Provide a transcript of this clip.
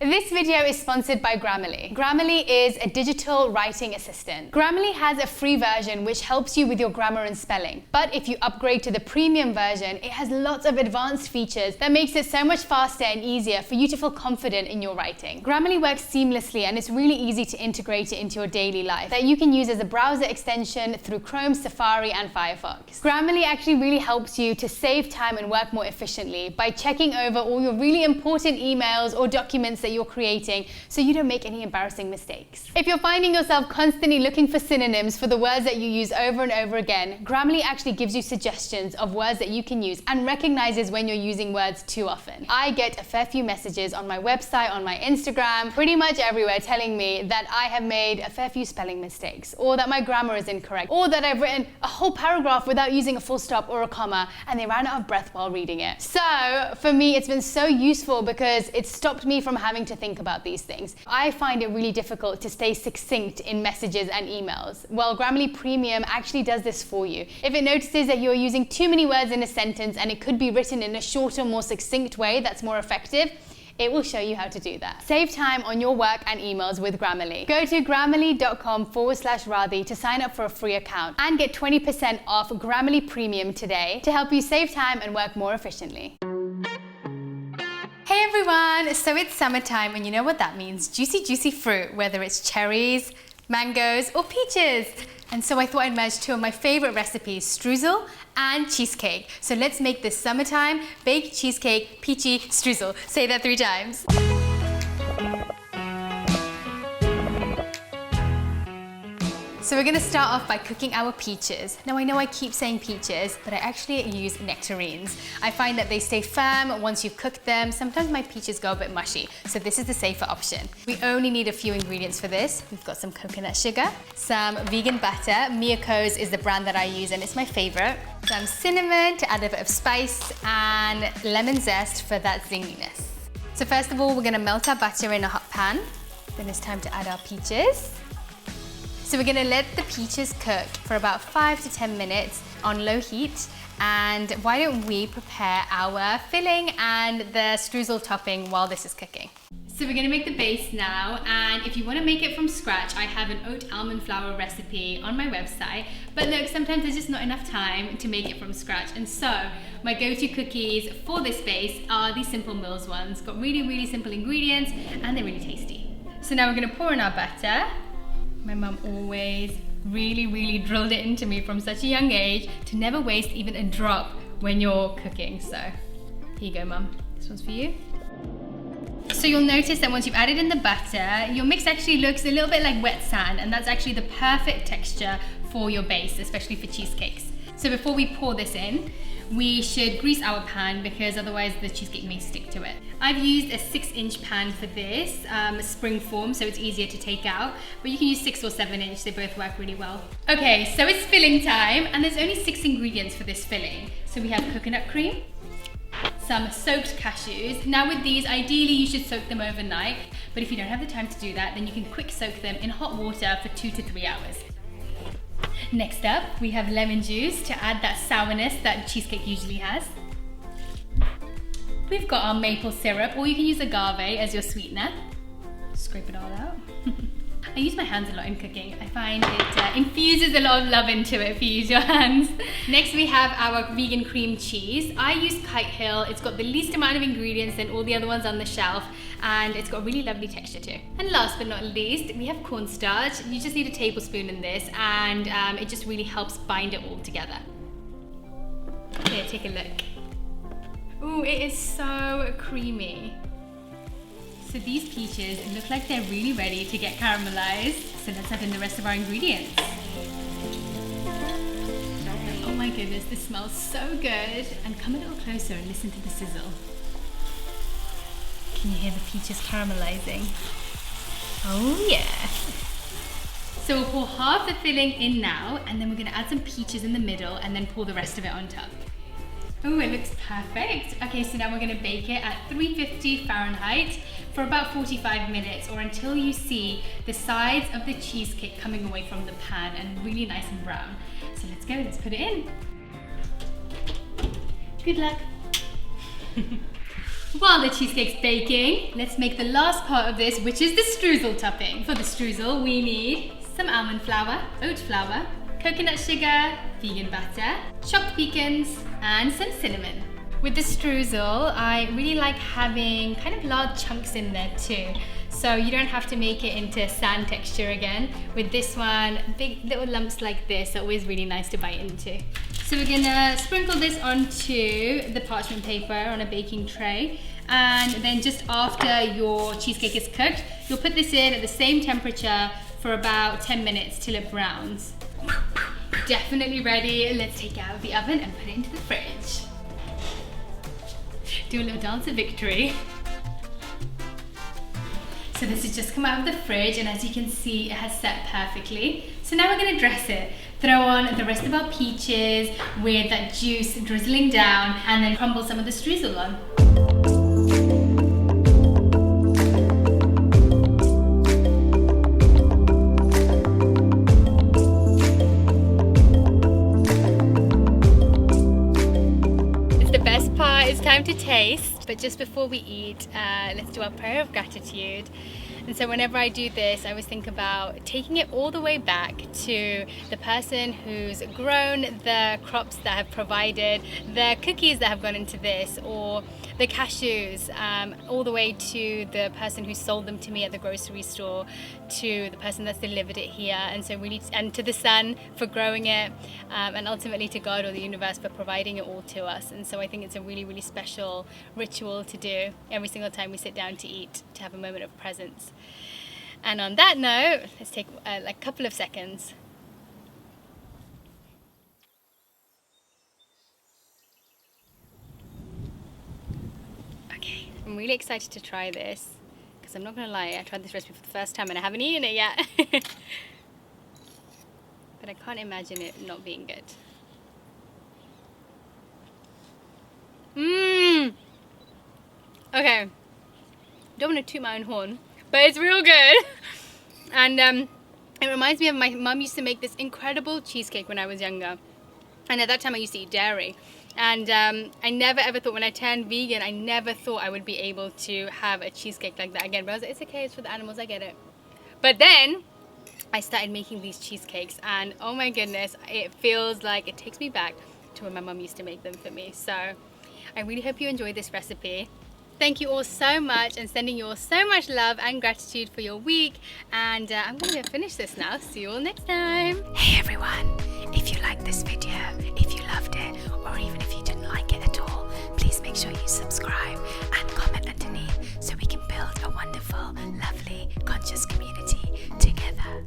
This video is sponsored by Grammarly. Grammarly is a digital writing assistant. Grammarly has a free version which helps you with your grammar and spelling. But if you upgrade to the premium version, it has lots of advanced features that makes it so much faster and easier for you to feel confident in your writing. Grammarly works seamlessly and it's really easy to integrate it into your daily life that you can use as a browser extension through Chrome, Safari and Firefox. Grammarly actually really helps you to save time and work more efficiently by checking over all your really important emails or documents that you're creating so you don't make any embarrassing mistakes. If you're finding yourself constantly looking for synonyms for the words that you use over and over again, Grammarly actually gives you suggestions of words that you can use and recognizes when you're using words too often. I get a fair few messages on my website, on my Instagram, pretty much everywhere telling me that I have made a fair few spelling mistakes, or that my grammar is incorrect, or that I've written a whole paragraph without using a full stop or a comma and they ran out of breath while reading it. So for me, it's been so useful because it stopped me from having to think about these things. I find it really difficult to stay succinct in messages and emails. Well, Grammarly Premium actually does this for you. If it notices that you're using too many words in a sentence and it could be written in a shorter, more succinct way that's more effective, it will show you how to do that. Save time on your work and emails with Grammarly. Go to grammarly.com/Radhi to sign up for a free account and get 20% off Grammarly Premium today to help you save time and work more efficiently. Hey everyone, so it's summertime and you know what that means, juicy fruit, whether it's cherries, mangoes or peaches. And so I thought I'd merge two of my favorite recipes, Streusel and cheesecake. So let's make this summertime baked cheesecake peachy streusel. Say that 3 times. So we're gonna start off by cooking our peaches. Now I know I keep saying peaches, but I actually use nectarines. I find that they stay firm once you've cooked them. Sometimes my peaches go a bit mushy, so this is the safer option. We only need a few ingredients for this. We've got some coconut sugar, some vegan butter. Miyoko's is the brand that I use and it's my favorite. Some cinnamon to add a bit of spice and lemon zest for that zinginess. So first of all, we're gonna melt our butter in a hot pan. Then it's time to add our peaches. So we're gonna let the peaches cook for about 5 to 10 minutes on low heat. And why don't we prepare our filling and the streusel topping while this is cooking. So we're gonna make the base now, and if you wanna make it from scratch, I have an oat almond flour recipe on my website. But look, sometimes there's just not enough time to make it from scratch. And so my go-to cookies for this base are these Simple Mills ones. Got really simple ingredients and they're really tasty. So now we're gonna pour in our butter. My mum always really drilled it into me from such a young age to never waste even a drop when you're cooking. So here you go, mum. This one's for you. So you'll notice that once you've added in the butter, your mix actually looks a little bit like wet sand, and that's actually the perfect texture for your base, especially for cheesecakes. So before we pour this in, we should grease our pan because otherwise the cheesecake may stick to it. I've used a 6-inch pan for this, spring form, so it's easier to take out, but you can use 6 or 7-inch, they both work really well. Okay, so it's filling time, and there's only 6 ingredients for this filling. So we have coconut cream, some soaked cashews. Now with these, ideally you should soak them overnight, but if you don't have the time to do that, then you can quick soak them in hot water for 2 to 3 hours. Next up, we have lemon juice to add that sourness that cheesecake usually has. We've got our maple syrup, or you can use agave as your sweetener. Scrape it all out. I use my hands a lot in cooking. I find it infuses a lot of love into it if you use your hands. Next we have our vegan cream cheese. I use Kite Hill. It's got the least amount of ingredients than all the other ones on the shelf, and it's got a really lovely texture too. And last but not least, we have cornstarch. You just need a tablespoon in this, and it just really helps bind it all together. Here, take a look. Ooh, it is so creamy. So these peaches look like they're really ready to get caramelized. So let's add in the rest of our ingredients. Oh my goodness, this smells so good. And come a little closer and listen to the sizzle. Can you hear the peaches caramelizing? Oh yeah. So we'll pour half the filling in now, and then we're gonna add some peaches in the middle and then pour the rest of it on top. Oh, it looks perfect. Okay, so now we're gonna bake it at 350 Fahrenheit for about 45 minutes, or until you see the sides of the cheesecake coming away from the pan and really nice and brown. So let's go, let's put it in. Good luck. While the cheesecake's baking, let's make the last part of this, which is the streusel topping. For the streusel, we need some almond flour, oat flour, coconut sugar, vegan butter, chopped pecans, and some cinnamon. With the streusel, I really like having kind of large chunks in there too. So you don't have to make it into a sand texture again. With this one, big little lumps like this are always really nice to bite into. So we're gonna sprinkle this onto the parchment paper on a baking tray. And then just after your cheesecake is cooked, you'll put this in at the same temperature for about 10 minutes till it browns. Definitely ready. Let's take it out of the oven and put it into the fridge. Do a little dance of victory. So this has just come out of the fridge, and as you can see, it has set perfectly. So now we're gonna dress it. Throw on the rest of our peaches with that juice drizzling down, and then crumble some of the streusel on. It's time to taste, but just before we eat, let's do our prayer of gratitude. And so whenever I do this, I always think about taking it all the way back to the person who's grown the crops that have provided the cookies that have gone into this, or the cashews, all the way to the person who sold them to me at the grocery store, to the person that's delivered it here, and so really, and to the sun for growing it, and ultimately to God or the universe for providing it all to us. And so I think it's a really, really special ritual to do every single time we sit down to eat, to have a moment of presence. And on that note, let's take a couple of seconds. Okay, I'm really excited to try this, because I'm not gonna lie, I tried this recipe for the first time and I haven't eaten it yet. But I can't imagine it not being good. Okay, don't want to toot my own horn, but it's real good. And it reminds me of my mum used to make this incredible cheesecake when I was younger. And at that time I used to eat dairy. And I never ever thought, when I turned vegan, I never thought I would be able to have a cheesecake like that again. But I was like, it's okay, it's for the animals, I get it. But then I started making these cheesecakes, and oh my goodness, it feels like it takes me back to when my mum used to make them for me. So I really hope you enjoyed this recipe. Thank you all so much, and sending you all so much love and gratitude for your week. And I'm going to finish this now. See you all next time. Hey everyone, if you liked this video, if you loved it, or even if you didn't like it at all, please make sure you subscribe and comment underneath so we can build a wonderful, lovely, conscious community together.